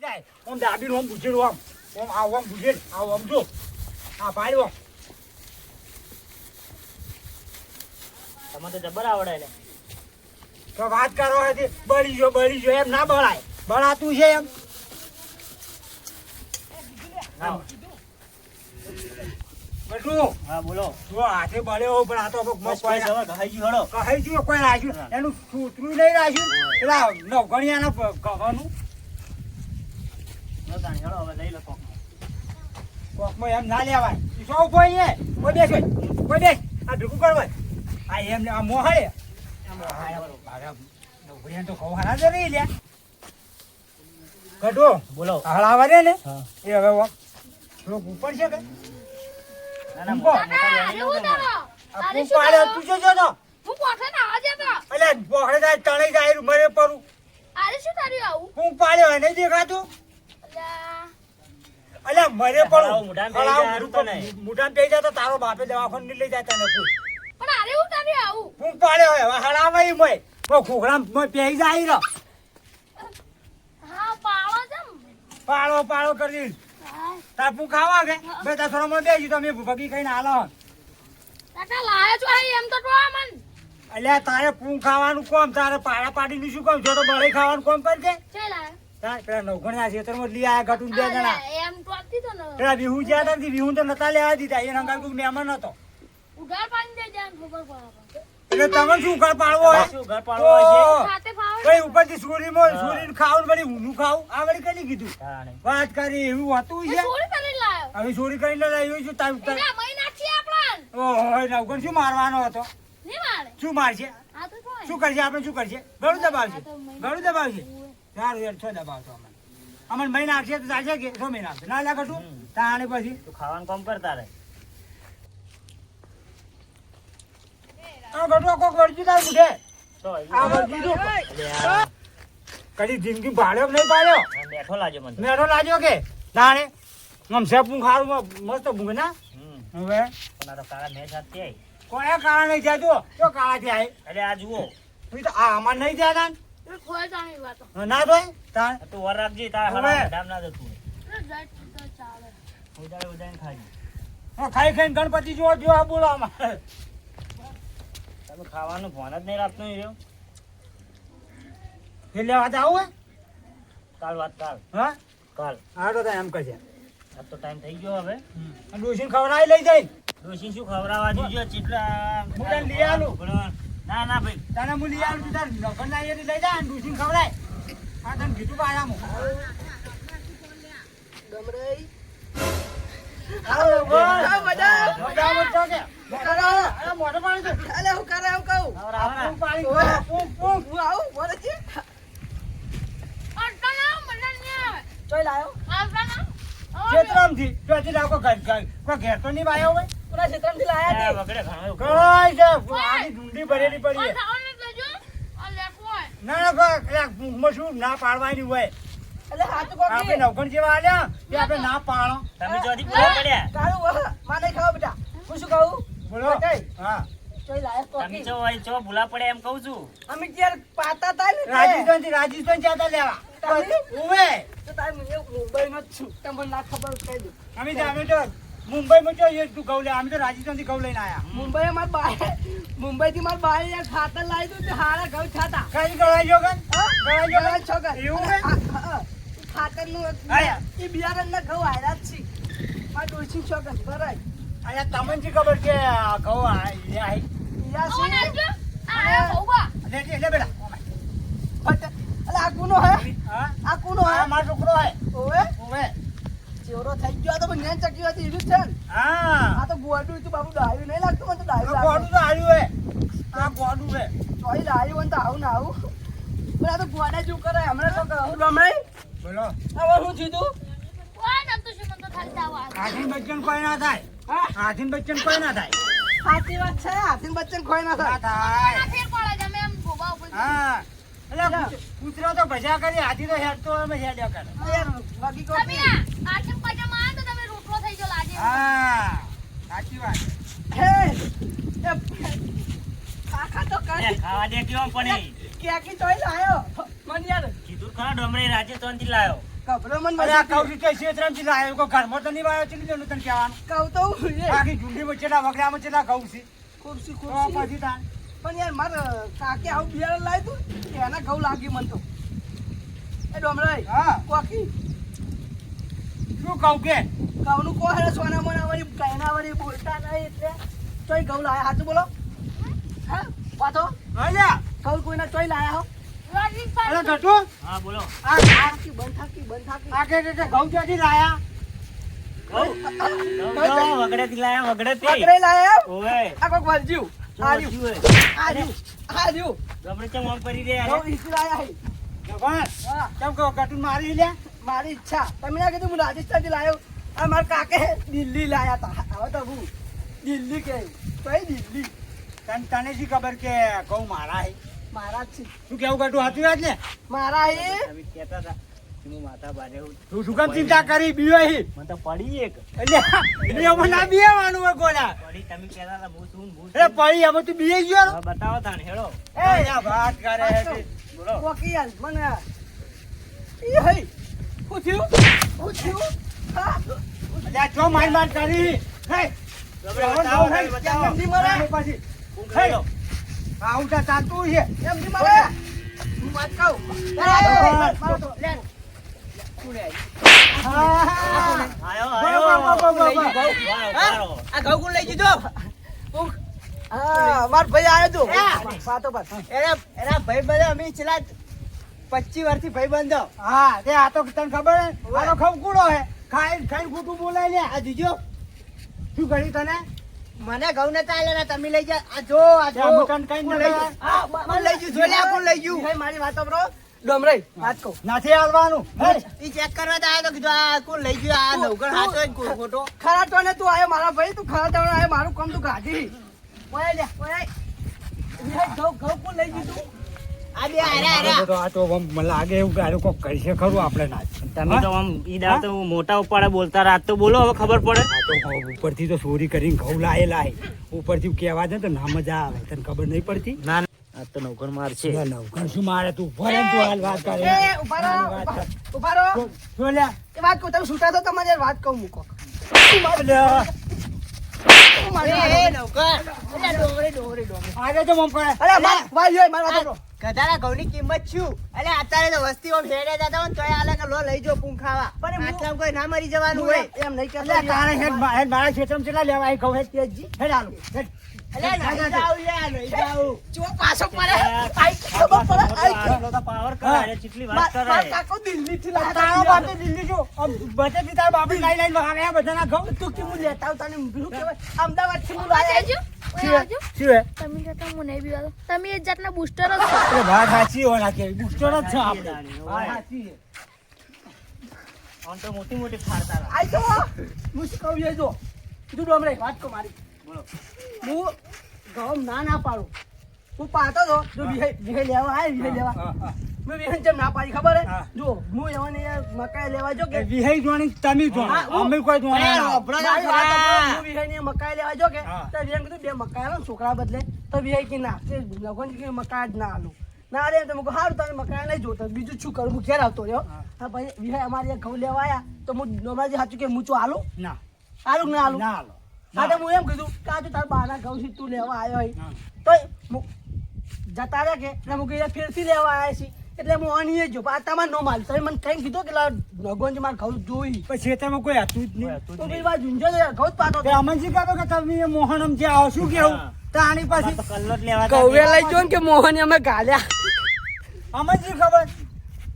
જાય ઓમ દાબી ઓમ બુજેડું ઓમ આવ ઓમ બુજેડ આવ ઓમ જો આ પાડ્યો તમે તો જબર આવડે લે તો વાત કરો હતી બળી જો એમ ના બળાય બળાતું છે એમ બેટું હા બોલો જો હાથે બળ્યો પણ આ તો બસ કોઈ જવા ગહાઈ ગયું હળો કહી ગયું કોઈ રાખ્યું એનું સૂતરું નહીં રાખ્યું પેલા નવગણિયાના કહેવાનું નતાણી હળો હવે લઈ લો કોક કોકમાં એમ ના લેવાય શું ઉભો અહીંયા કોઈ બેસ આ ભેગું કરવા આ એમ આ મોહાડે નવગણિયા તો કહું હારા જ નહીં લ્યા કટો બોલો હળાવા દે ને હા એ હવે થોડુંક ઉપર છે કે ના ના ઉભો. મોટા વેણી નહોતો મને. આ ફૂંક પાડ્યો તું જો જો તો હું પોઠે ના આજે તો અલ્યા પોખડે જાય તણે જાય મરે પરું આરે શું તાર્યું આવું ફૂંક પાડ્યો નહીં દેખાતું અલ્યા અલ્યા મરે હળાવું પડું મોઢામાં પેઈ જાય હારું તો નહીં. મોઢામાં પેઈ જાય તો તારો બાપે દવાખાને નહીં લઈ જાય તને કોઈ પણ આરે હું તાર્યું આવું ફૂંક પાડ્યો હવે હળાવાય મય ખોખરામાં પેઈ જાય રહ્યો હા પાળો જમ પાળો કરી તાર ફૂંક ખાવા કે બે તાર થોડો બેસી તો અમે ભગી કહીને હાલો કાકા લાયો છો એમ તો ટો મન અલ્યા તારે ફૂંક ખાવાનું કોમ તારે પાડા પાડીનું શું કોમ જો તો બળે ખાવાનું કોમ કરજે ચે લાયો તાર પેલા નવગણના ખેતરમાં લઈ આયા ઘટું બે જણા એમ તો આતી તો ન પેલા વિહુ જ્યાં હતા ને વિહુ તો નતા લેવા દીધા એ રંગાર કોઈ મહેમાન હતો ઉગાર પાણી દે જાન ખબર પડે એટલે તમે શું ઘર પાડવો હોય શું ઘર પાડવો હોય છે? ખાતે ફાવે કઈ ઉપરથી સુરીને ખાવું વળી ઊનું ખાવું આ વળી કઈ કીધું તાણે. વાત કરી એવું હતું છે સોરી કરી લાયો હવે ચોરી કરીને લાવ્યું છું તાર એના મહિના છે આપણ ઓહો નવગણ શું મારવાનો હતો ની મારે શું મારશે આ તો કોઈ શું કરશે આપણે શું કરશે ગળું દબાવશે ગળું દબાવશે સારું યાર છો દબાવશો અમને મહિના નાખશે તો ચાલશે કે 6 મહિના આપશે ના લાગે શું તાણે પછી તું ખાવાનું કામ કરતા રહે આ ગટો કોક વળજી તાર મુઠે તો આ વળજી દો અલ્યા, કદી જિંદગી ભાડ્યો કે નહીં પાડ્યો આ બેઠો લાગ્યો મને તો. મેળો લાગ્યો કે તાણે આમ સેપું ખારું મસ્ત ભૂંગ ના હમ. હવે પણ આ તો કાળા મેચ હાથ થી આઈ. કોયા કાળા નહીં જાય જો કાળા થી આય અરે આ જુઓ તું તો આ અમાર નહીં જાય તાન કોઈ જાણી વાતો ના તોય તાન આ તું વર રાખજે તારા હવે. હળા ડામ ના જતું હોય. તો ચાલે ઉડાડીને ખાજે. ખાઈ ખાઈને ગણપતિ જો જો આ બોલો અમારે તમે ખાવાનું ફોન જ નહીં રાખતો ઈ રહ્યો. એ લેવા જાવ હે કાલ વાત કાલ હા કાલ હા તો એમ કહે છે આ તો ટાઈમ થઈ ગયો હવે ડોસીને ખવડાવી લઈ જઈ ડોશી શું ખવડાવવા દીજો ચીટલા હું તને લઈ આલું. ના ના ભાઈ તને હું લઈ આવું તું તાર નગર ના લઈ જાય ને ડોસીને ખવડાય હા તને કીધું પાછામાં આવો મજામાં છો કે અરે મોઢું પાણી દે ખવડાવવાના. પાણી પૂંક અડતા ના મને નહીં આવે ચોઈ લાયો આવતા ના ખેતરામથી ત્યાંથી લાવો કોઈ ઘેર તો નહીં વાયો હોય પુરા ક્ષેત્રમાંથી લાયા આ તે વગડે ઘણું એવું. કઈ છે આખી ઢૂંઢી ભરેલી પડી છે ખાવાનું લેજો આ લેફો હોય ના પૂંખમાં શું ના પાડવાની હોય એટલે હાથ આપણે કોકી નવગણ જેવા આલ્યા તે આપણે ના પાડો તમે ચોથી પૂરા પડ્યા કાળું માં નહીં ખાવ બેટા હું શું કહું બોલો હા ચોઈ લાયો તમે કોકી ચો હોય ચો ભૂલા પડ્યા એમ કહું છું. અમે ત્યારે પાતા તા ને તે. રાજસ્થાન જતા લેવા તમે? ઉવે તો તારે હું મુંબઈમાં જ છું તમને ના ખબર કહી દઉં અમે તો મુંબઈમાં જો તું ઘઉં લે અમે તો રાજસ્થાનથી ઘઉં લઈને આયા મુંબઈ માર બાય મુંબઈથી માર બાય યાર ખાતર લાવી દઉં તે હારા ઘઉં છાતા કઈ ગળાઈ ગયો કન ગળાઈ ગયો કન? છોકર એવું હે? ખાતરનું આયા. એ બિયારણના ઘઉં આયરા જ છે માર ડોશી છોકર ભરાય અહીંયા તમને શી ખબર કે આ ઘઉં યા યા કોણ છે આવજો આ બહુબા લે બેટા ફટ અલે આ કુનો હે હા આ કુનો હે આ મારો છોકરો હે ઓવે ઉવે ચેવરો થઈ ગયો તો મને જ્ઞાન ચક્યું હતી એવી જ છે ને હા આ તો ગોડું તું બાબુ ડાયું નહીં લાગતું મને તો ડાયું આ ગોડું તો આવ્યું હે આ ગોડું હે ચોઈ ડાયું હોય ને તો આવું ને આવું પણ આ તો ગોડા જેવું કરે હમણાં તો કહું રમણાઈ બોલો હવે શું થયું કોઈ નતું શું મને તો ખાલી દાવા હાથીન બચ્ચન કોઈ ના થાય હા હાથીન બચ્ચન કોઈ ના થાય સાચી વાત છે હાથીન બચ્ચન ખોઈ ના ના થાય થાય ફેર પડે છે અમે એમ ગોબા ઉપર હા એટલે કૂતરો તો ભજા કરી હાથી તો હેડતો અમે હેડ્યા કરે આ યાર બાકી તમે કોઈ આઠમ પજામા આવે તો તમે રોટલો થઈ ગયો લાગે હા સાચી વાત હે કાકા તો અરે કરી ખાવા દે કેવો પણ એ. ક્યાંકી ચોઈ લાયો મને યાર કીધું ખરા ડોમરે રાજસ્થાનથી લાયો. કપડો મને અરે આ મજા કઉ છું કે શેતરામજી લાયો કોઈ ઘરમાં તો નહીં વાયો છે તને કહેવાનું કહું તો હું એ. આખી ઝુંડીમાં ચેલા વગડામાં ચેલા ઘઉં છે ખુરશી તો ખુરશી પછી તાન પણ યાર મારે કાકે આવું બિયારણ લાવ્યું તું એના ઘઉં લાગી મને તો એ ડોમરાઈ હા કોકી શું કહું કે ઘઉંનું કો હેડે સોના મોના વાળી કૈના વાળી બોલતા નહીં એટલે ચોય ઘઉં લાયા સાચું બોલો હા વાતો અલ્યા ઘઉં કોઈના ચોય લાયા હો રાજદીપભાઈ, અરે ગટુ હા બોલો આ થાકી બંધ થાકી આ કે ઘઉં ક્યાંથી લાયા વગડેથી લાયા વગડેથી પકડે લાયા એમ? ઓવે આ કોક વરજ્યું આ રહ્યું આ રહ્યું આ રહ્યું ગમડે ચમ આમ કરી રહ્યા ઘઉં ઈસી લાયા હે ભગવાન હા કેમ કહો ગટુ મારી લે મારી ઈચ્છા તમે ના કીધું હું રાજસ્થાનથી લાયો આ મારા કાકે દિલ્હી લાયા હતા હવે તો હું દિલ્હી કે કઈ દિલ્હી તને શી ખબર કે ઘઉં મારા હે મારા જ છે શું કેવું ગટુ સાચું વાત ને મારા હે તમે કહેતા હતા કે હું માથા બારે હું તું શું કામ ચિંતા કરી બીયો હી મને તો પડી એક એટલે એમાં ના બીવાનું હોય ગોળા પડી તમે કહેતા હતા હું શું અરે પડી એમાં તું બીએ ગયો હવે બતાવો તાણ હેડો એ આ વાત કરે છે. બોલો કોકી યાર મને ઈ હઈ શું થયું હા અલ્યા ચો માર માર કરી હે બતાવો તાણ, બતાવો એમની મરે પછી હેડો આઉટા ચાલતું છે એમની મરે હું વાત કહું મારો તો લે આયો આયો વારો આ ઘઉં કોણ લઈ દીધો હા માર ભાઈ આવ્યો તો વાતો પર એના ભાઈ બધા અમે છેલ્લા 25 વર્ષથી ભાઈ બંધો હા તે આ તો તને ખબર હે આનો ખવકુડો હે ખાઈ ખાઈ ખોટું બોલાય લે આ જોજો શું કરી તને મને ઘઉં નતા આલેલા તમે લઈ જા આ જો આ જો હું તને કઈ ન આ કોણ લઈ ગયું જોલે આ કોણ લઈ ગયું ભાઈ મારી વાતો કરો ડોમરાઈ વાત કહું નથી હાલવાનું હે ઈ ચેક કરવા તો આયો તો કીધું આ કોણ લઈ ગયું આ નવગણ હાથો જ ખોટો ખરા તો ને તું આવ્યો મારા ભાઈ તું ખરા તો આવ્યો મારું કામ તું ગાધી ઓય લે ઓય ઘઉં કોણ લઈ દીધું આ બે આરે આ તો મને લાગે એવું ગાડું કોક કરી છે ખરું આપણે ના તમે તો આમ ઈ દાવ તો મોટા ઉપાડે બોલતા રાત તો બોલો હવે ખબર પડે આ તો ઉપરથી તો ચોરી કરીને ઘઉં લાયેલા હે ઉપરથી કહેવા દે તો ના મજા આવે તને ખબર નહીં પડતી ના આ તો નવગણ માર છે નવકર શું મારે તું ભરે તું હાલ વાત કરે એ ઉભા રહો જો લ્યા એ વાત કહું તમે છૂટા તો તમારે યાર વાત કહું મૂકો એ નવગણ એટલે ડોમરે આગળ તો મમ પડે અરે ભાઈ હોય મારી વાતો કરો ગધાના ઘઉંની કિંમત શું એટલે અત્યારે તો વસ્તીઓ ફેરે જતા હોય ને તોય આલે કે લો લઈ જો પૂંખ ખાવા પણ હું- આટલામાં કોઈ ના મરી જવાનું હોય એમ નહીં એટલે કરતા તારે હેડ મારા ક્ષેત્રમાં કેટલા લેવા આવી ખબર હે તેજી હેડ આલું હેડ એટલે નહીં જાવ લે નહીં જાવ જો પાછો પડે આઈ ખબર પડે આઈ આટલો તો પાવર કરે ચીટલી વાત કરે મારા કાકો દિલ્હીથી લાવતા તારો હતા. બાપે દિલ્હી જો બચેથી તારા બાપે લાઈ લાઈ વહાવ્યા બધાના ઘઉં તું કે હું લેતા આવું તને પેલું કહેવાય અમદાવાદથી હું ઉભા લાયા થઈજો, ઓય આવજો. શું હે તમે કહેતા હું નહીં બીવાતો. તમે એ જાતના બૂસ્ટર જ છો. એ વાત સાચી હોય ના કે બુસ્ટર જ છે આપણે વાત સાચી છે. આમ તો મોટી મોટી ફાડતા હતા. આઈ તો હું શું કહું એ જો તું ડોમરે વાત કહું મારી બોલો હું ઘઉં ના પાડું હું પાતો તો જો વિહે લેવા આય વિહે લેવા હા, હા. મેં વિહે જેમ ના પાડી ખબર હે હા. જો હું એવાને યાર મકાઈ લેવા જો કે એ વિહઈ જોણી તમે હા, જોણી હું- અમે કોઈ જોણી એ ના. રોબડો મારી વાત ના સાંભળો, હું વિહાઈને મકાઈ લેવા જો કે હા. તો વિહાઈને કીધું બે મકાઈ આલો ને છોકરા બદલે તો વિહાઈ કે ના તે લગન કે મકાઈ જ ના આલું ના રે તો મેં કહું હારું તમે મકાઈ નહીં જોતા બીજું શું કરું હું ઘેર આવતો રહ્યો હા. હા ભાઈ વિહાઈ અમારે અહીંયા ઘઉં લેવા આયા તો હું નોમાજી સાચું કે મૂચું આલું ના આલું કે ના આલું ના હાલો. હા તો હું એમ કીધું કે આ તો તારા બાના ઘઉં છે તું લેવા આવ્યો હોય હા. તો જતા રહ્યા કે એટલે હું કીધું ફેરથી લેવા આવ્યા છીએ એટલે હું અણીએ જો પણ આ તમારે નો માલ તમે મને કઈ કીધું કે નગોનજી મારે ઘઉં જોઈ પણ ખેતરમાં કોઈ હતું જ નહીં હતું જ તો નહીં. ભાઈ વાત ઝુંઝો તો યાર ઘઉં જ પાતો તે અમનજી કહેતો કે તમે મોહનમ જે આવો શું કેવું હા. તો આની આ પછી તો કલ્લો જ લેવા હતા. લઈ જો ને કે મોહન અમે ગાલ્યા અમનજી ખબર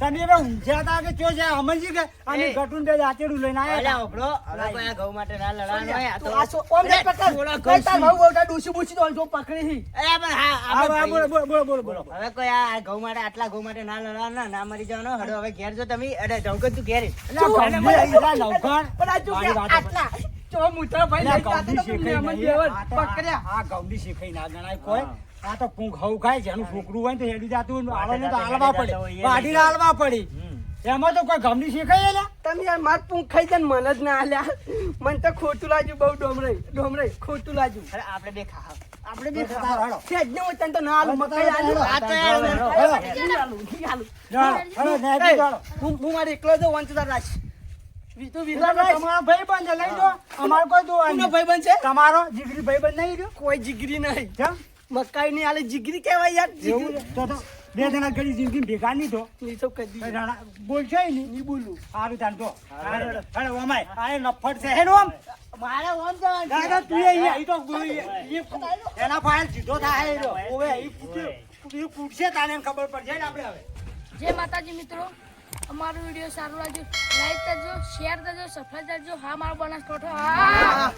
તમે હવે ઊંઝ્યા હતા કે ચો છે અમનજી કે અને એ. ગટુન બે જાચેડું લઈને અલ્યા આવ્યા ઓભળો હવે કોઈ આ ઘઉં માટે ના લડવાનું હોય આ તું તો આ સો ઓમ ને પકડ થોડા કઈ તાર ઘઉં ભાવ બોલતા ડૂસી બૂસી તો જો પકડી હી અરે પણ હા હા, આપણે હા, બોલો ભાઈ- બોલો બોલો બોલો બોલો હવે કોઈ આ ઘઉં માટે આટલા ઘઉં માટે ના લડવાનું ના મરી જવાનું હડો હવે ઘેર જો તમે અરે જવગત તું ઘેર એટલે ગમે એટલા નવઘણ. પણ આ જો મારી વાત આટલા જો મુઠા ભાઈ એટલે લઈ જાતો તો ગૌડી મહેમાન શીખાઈ જેવા નહીં. આ તો પકડ્યા આ ગૌડી શીખાઈ ના ગણાય કોઈ હા. આ તો પૂંખ હવું ખાય છે એનું છોકરું હોય ને તો હેડી જાતું હોય ને આલોને તો વાટે હાલવા જાતા પડે હોય એ વાઢીને લઈ હાલવા પડી હમ. એમાં તો કોઈ ગમની શીખાય લે તમે યાર માર પૂંખ ખાઈ જાય ને મને જ ના આલ્યા મને તો ખોટું લાગ્યું બહુ ડોમરે ખોટું લાગ્યું અરે આપણે બે ખાવ આપણે બે તારો હાલો. સેજ ને હું તને તો ના આલું મકાઈ આલું આ તો યાર નહીં આલું. હાલો, ને એ, બી હાલો. હું મારે એકલો જ વંચતા રાખ તું એટલે વિશ્વાસ રાખ. તમારો ભાઈબંધ છે, લઈ દો અમારો કોઈ દુવા કોનો નહીં. ભાઈબંધ છે તમારો જીગરી ભાઈબંધ નહીં રહ્યો કોઈ જીગરી નહીં કેમ મકાઈ ની આલે જીગરી કહેવાય યાર એવું જીગરી છે? તો બે જણા ઘડી જિંદગી ભેગા નહીં તો નહીં તો કદી કઈ રાણા બોલશો ય નહીં. નહીં બોલું સારું તાન તો અરે ઓમાય આ નફટ છે હેનો આમ મારે ઓમ જવાનું છે. દાદા તું અહીંયા અહીં તો બોલી એના ફાઇલ સીધો થાય એ રહ્યો. ઓવે અહીં પૂછશે તાને ખબર પડશે ને આપણે હવે જય માતાજી મિત્રો, અમારો વિડીયો સારો લાગ્યો લાઈક કરજો, શેર કરજો, સબસ્ક્રાઇબ કરજો. હા મારો બનાસકાંઠો હા.